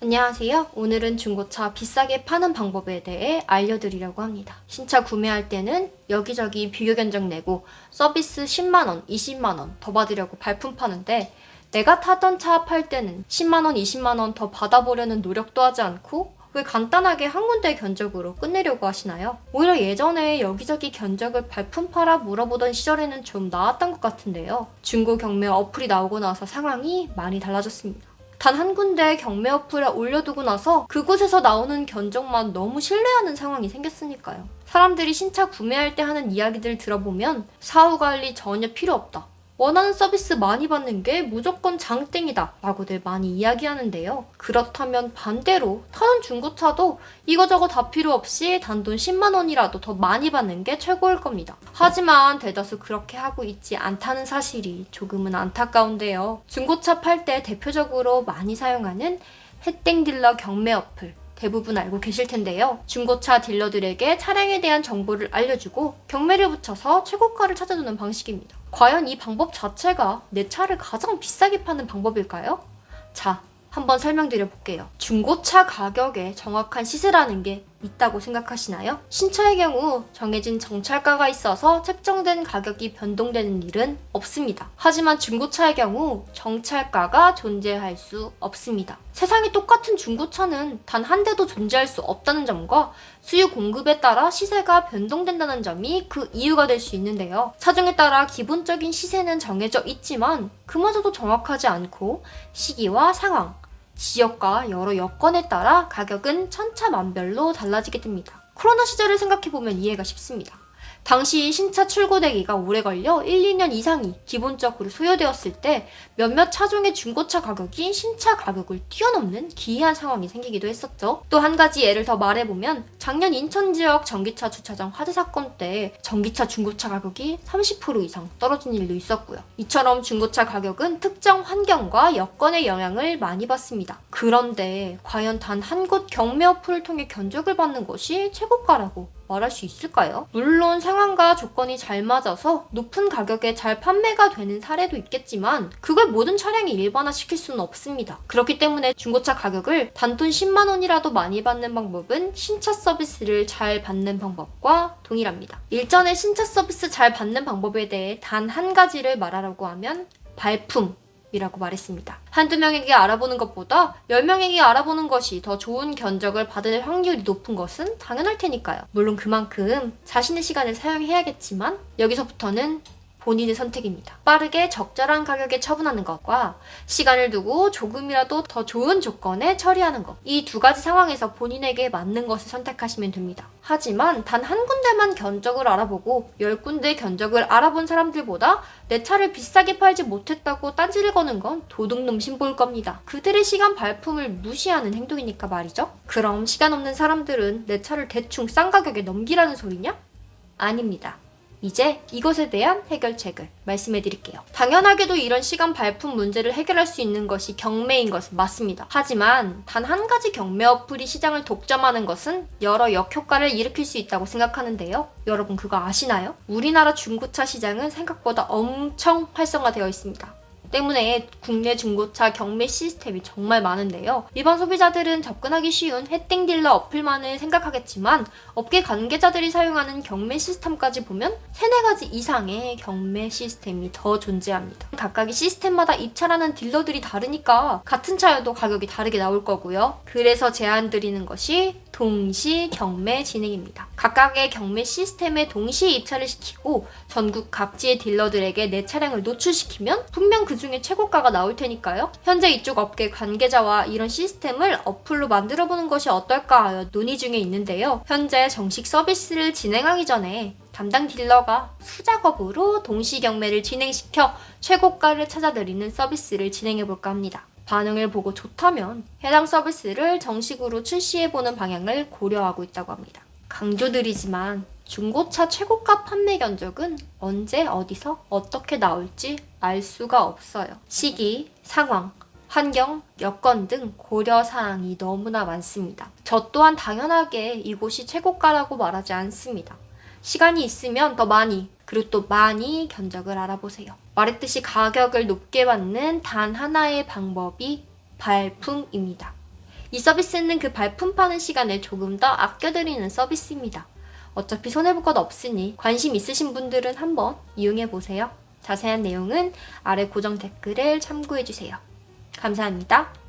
안녕하세요. 오늘은 중고차 비싸게 파는 방법에 대해 알려드리려고 합니다. 신차 구매할 때는 여기저기 비교 견적 내고 서비스 10만원, 20만원 더 받으려고 발품 파는데 내가 타던 차 팔 때는 10만원, 20만원 더 받아보려는 노력도 하지 않고 왜 간단하게 한 군데 견적으로 끝내려고 하시나요? 오히려 예전에 여기저기 견적을 발품 팔아 물어보던 시절에는 좀 나았던 것 같은데요. 중고 경매 어플이 나오고 나서 상황이 많이 달라졌습니다. 단 한 군데 경매 어플에 올려두고 나서 그곳에서 나오는 견적만 너무 신뢰하는 상황이 생겼으니까요. 사람들이 신차 구매할 때 하는 이야기들 들어보면 사후 관리 전혀 필요 없다. 원하는 서비스 많이 받는 게 무조건 장땡이다 라고들 많이 이야기하는데요. 그렇다면 반대로 타는 중고차도 이거저거 다 필요 없이 단돈 10만원이라도 더 많이 받는 게 최고일 겁니다. 하지만 대다수 그렇게 하고 있지 않다는 사실이 조금은 안타까운데요. 중고차 팔 때 대표적으로 많이 사용하는 혜땡딜러 경매 어플 대부분 알고 계실 텐데요. 중고차 딜러들에게 차량에 대한 정보를 알려주고 경매를 붙여서 최고가를 찾아주는 방식입니다. 과연 이 방법 자체가 내 차를 가장 비싸게 파는 방법일까요? 자, 한번 설명드려 볼게요. 중고차 가격에 정확한 시세라는 게 있다고 생각하시나요? 신차의 경우 정해진 정찰가가 있어서 책정된 가격이 변동되는 일은 없습니다. 하지만 중고차의 경우 정찰가가 존재할 수 없습니다. 세상에 똑같은 중고차는 단 한 대도 존재할 수 없다는 점과 수요 공급에 따라 시세가 변동된다는 점이 그 이유가 될 수 있는데요. 차종에 따라 기본적인 시세는 정해져 있지만 그마저도 정확하지 않고 시기와 상황, 지역과 여러 여건에 따라 가격은 천차만별로 달라지게 됩니다. 코로나 시절을 생각해보면 이해가 쉽습니다. 당시 신차 출고되기가 오래 걸려 1, 2년 이상이 기본적으로 소요되었을 때 몇몇 차종의 중고차 가격이 신차 가격을 뛰어넘는 기이한 상황이 생기기도 했었죠. 또 한 가지 예를 더 말해보면 작년 인천 지역 전기차 주차장 화재 사건 때 전기차 중고차 가격이 30% 이상 떨어진 일도 있었고요. 이처럼 중고차 가격은 특정 환경과 여건의 영향을 많이 받습니다. 그런데 과연 단 한 곳 경매 어플을 통해 견적을 받는 것이 최고가라고 말할 수 있을까요? 물론 상황과 조건이 잘 맞아서 높은 가격에 잘 판매가 되는 사례도 있겠지만 그걸 모든 차량에 일반화시킬 수는 없습니다. 그렇기 때문에 중고차 가격을 단돈 10만원이라도 많이 받는 방법은 신차 서비스를 잘 받는 방법과 동일합니다. 일전에 신차 서비스 잘 받는 방법에 대해 단 한 가지를 말하라고 하면 발품 이라고 말했습니다. 한두 명에게 알아보는 것보다 10명에게 알아보는 것이 더 좋은 견적을 받을 확률이 높은 것은 당연할 테니까요. 물론 그만큼 자신의 시간을 사용해야겠지만 여기서부터는 본인의 선택입니다. 빠르게 적절한 가격에 처분하는 것과 시간을 두고 조금이라도 더 좋은 조건에 처리하는 것. 이 두 가지 상황에서 본인에게 맞는 것을 선택하시면 됩니다. 하지만 단 한 군데만 견적을 알아보고 10군데 견적을 알아본 사람들보다 내 차를 비싸게 팔지 못했다고 딴지를 거는 건 도둑놈 신보일 겁니다. 그들의 시간 발품을 무시하는 행동이니까 말이죠. 그럼 시간 없는 사람들은 내 차를 대충 싼 가격에 넘기라는 소리냐? 아닙니다. 이제 이것에 대한 해결책을 말씀해 드릴게요. 당연하게도 이런 시간 발품 문제를 해결할 수 있는 것이 경매인 것은 맞습니다. 하지만 단 한 가지 경매 어플이 시장을 독점하는 것은 여러 역효과를 일으킬 수 있다고 생각하는데요. 여러분 그거 아시나요? 우리나라 중고차 시장은 생각보다 엄청 활성화되어 있습니다. 때문에 국내 중고차 경매 시스템이 정말 많은데요. 일반 소비자들은 접근하기 쉬운 혜땡딜러 어플만을 생각하겠지만 업계 관계자들이 사용하는 경매 시스템까지 보면 3, 4가지 이상의 경매 시스템이 더 존재합니다. 각각의 시스템마다 입찰하는 딜러들이 다르니까 같은 차여도 가격이 다르게 나올 거고요. 그래서 제안드리는 것이 동시 경매 진행입니다. 각각의 경매 시스템에 동시에 입찰을 시키고 전국 각지의 딜러들에게 내 차량을 노출시키면 분명 그 중에 최고가가 나올 테니까요. 현재 이쪽 업계 관계자와 이런 시스템을 어플로 만들어보는 것이 어떨까 하여 논의 중에 있는데요. 현재 정식 서비스를 진행하기 전에 담당 딜러가 수작업으로 동시 경매를 진행시켜 최고가를 찾아드리는 서비스를 진행해볼까 합니다. 반응을 보고 좋다면 해당 서비스를 정식으로 출시해보는 방향을 고려하고 있다고 합니다. 강조드리지만 중고차 최고가 판매 견적은 언제 어디서 어떻게 나올지 알 수가 없어요. 시기, 상황, 환경, 여건 등 고려사항이 너무나 많습니다. 저 또한 당연하게 이곳이 최고가라고 말하지 않습니다. 시간이 있으면 더 많이, 그리고 또 많이 견적을 알아보세요. 말했듯이 가격을 높게 받는 단 하나의 방법이 발품입니다. 이 서비스는 그 발품 파는 시간을 조금 더 아껴드리는 서비스입니다. 어차피 손해볼 것 없으니 관심 있으신 분들은 한번 이용해보세요. 자세한 내용은 아래 고정 댓글을 참고해주세요. 감사합니다.